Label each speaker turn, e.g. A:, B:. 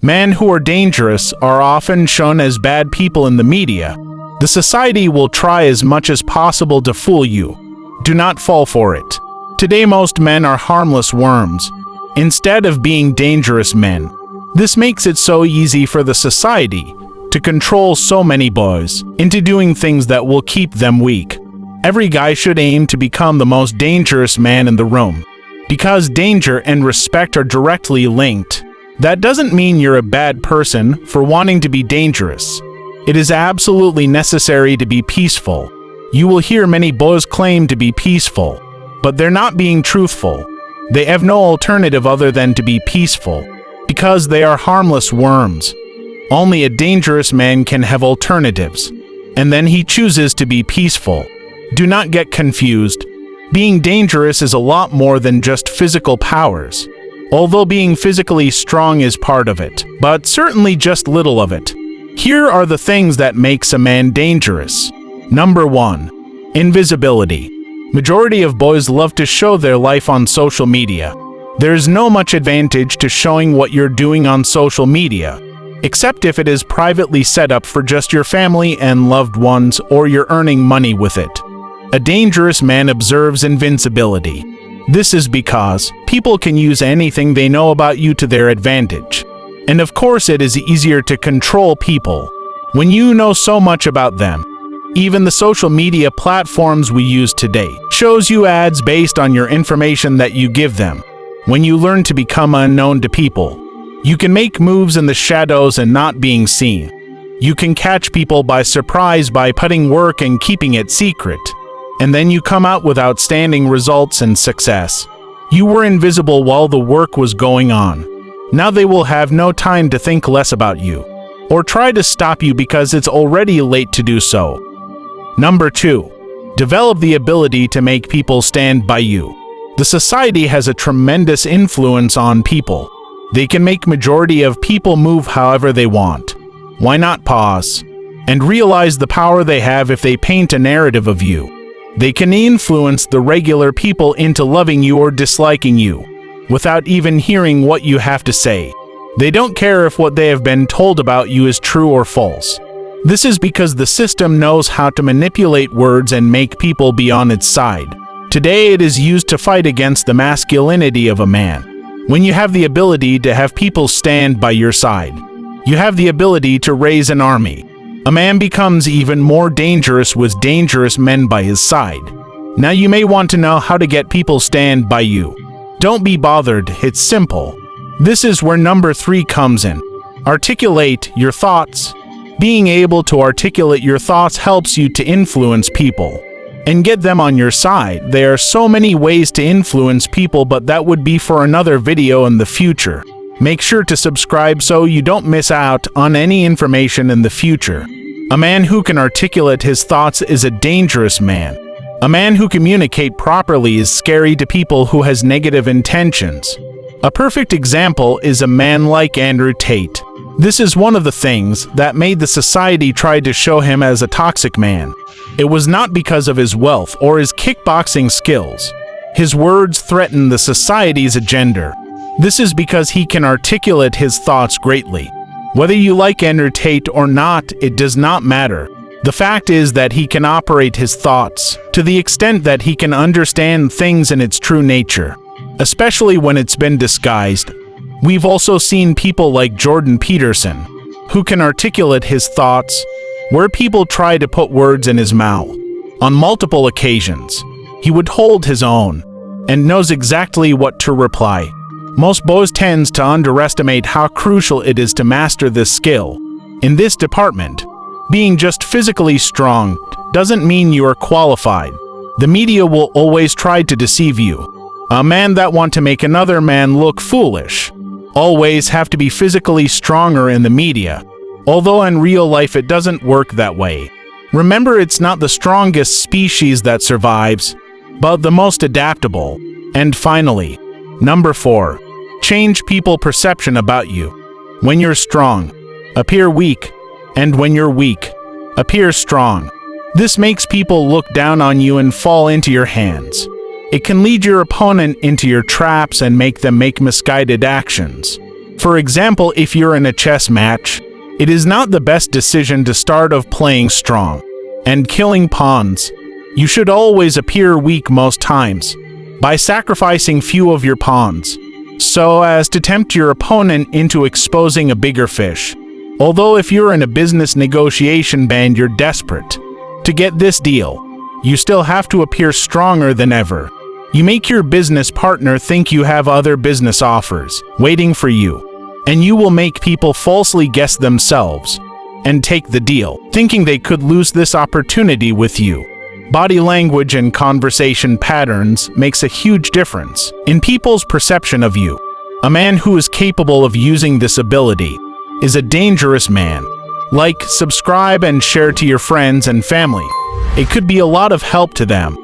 A: Men who are dangerous are often shown as bad people in the media. The society will try as much as possible to fool you. Do not fall for it. Today most men are harmless worms, instead of being dangerous men. This makes it so easy for the society to control so many boys into doing things that will keep them weak. Every guy should aim to become the most dangerous man in the room, because danger and respect are directly linked. That doesn't mean you're a bad person for wanting to be dangerous. It is absolutely necessary to be peaceful. You will hear many boys claim to be peaceful, but they're not being truthful. They have no alternative other than to be peaceful, because they are harmless worms. Only a dangerous man can have alternatives, and then he chooses to be peaceful. Do not get confused. Being dangerous is a lot more than just physical powers. Although being physically strong is part of it, but certainly just little of it. Here are the things that makes a man dangerous. Number 1. Invisibility. Majority of boys love to show their life on social media. There's no much advantage to showing what you're doing on social media, except if it is privately set up for just your family and loved ones, or you're earning money with it. A dangerous man observes invincibility. This is because people can use anything they know about you to their advantage. And of course it is easier to control people when you know so much about them. Even the social media platforms we use today shows you ads based on your information that you give them. When you learn to become unknown to people, you can make moves in the shadows and not being seen. You can catch people by surprise by putting work and keeping it secret. And then you come out with outstanding results and success. You were invisible while the work was going on. Now they will have no time to think less about you, or try to stop you because it's already late to do so. Number 2. Develop the ability to make people stand by you. The society has a tremendous influence on people. They can make majority of people move however they want. Why not pause and realize the power they have if they paint a narrative of you? They can influence the regular people into loving you or disliking you, without even hearing what you have to say. They don't care if what they have been told about you is true or false. This is because the system knows how to manipulate words and make people be on its side. Today it is used to fight against the masculinity of a man. When you have the ability to have people stand by your side, you have the ability to raise an army. A man becomes even more dangerous with dangerous men by his side. Now you may want to know how to get people stand by you. Don't be bothered, it's simple. This is where number 3 comes in. Articulate your thoughts. Being able to articulate your thoughts helps you to influence people and get them on your side. There are so many ways to influence people, but that would be for another video in the future. Make sure to subscribe so you don't miss out on any information in the future. A man who can articulate his thoughts is a dangerous man. A man who communicates properly is scary to people who has negative intentions. A perfect example is a man like Andrew Tate. This is one of the things that made the society try to show him as a toxic man. It was not because of his wealth or his kickboxing skills. His words threaten the society's agenda. This is because he can articulate his thoughts greatly. Whether you like Andrew Tate or not, it does not matter. The fact is that he can operate his thoughts to the extent that he can understand things in its true nature, especially when it's been disguised. We've also seen people like Jordan Peterson, who can articulate his thoughts, where people try to put words in his mouth. On multiple occasions, he would hold his own and knows exactly what to reply. Most boys tend to underestimate how crucial it is to master this skill. In this department, being just physically strong doesn't mean you are qualified. The media will always try to deceive you. A man that wants to make another man look foolish always have to be physically stronger in the media, although in real life it doesn't work that way. Remember, it's not the strongest species that survives, but the most adaptable. And finally, number 4, change people's perception about you. When you're strong, appear weak, and when you're weak, appear strong. This makes people look down on you and fall into your hands. It can lead your opponent into your traps and make them make misguided actions. For example, if you're in a chess match, it is not the best decision to start off playing strong and killing pawns. You should always appear weak most times by sacrificing few of your pawns, so as to tempt your opponent into exposing a bigger fish. Although if you're in a business negotiation band, you're desperate to get this deal, you still have to appear stronger than ever. You make your business partner think you have other business offers waiting for you, and you will make people falsely guess themselves and take the deal, thinking they could lose this opportunity with you. Body language and conversation patterns makes a huge difference in people's perception of you. A man who is capable of using this ability is a dangerous man. Like, subscribe, and share to your friends and family. It could be a lot of help to them.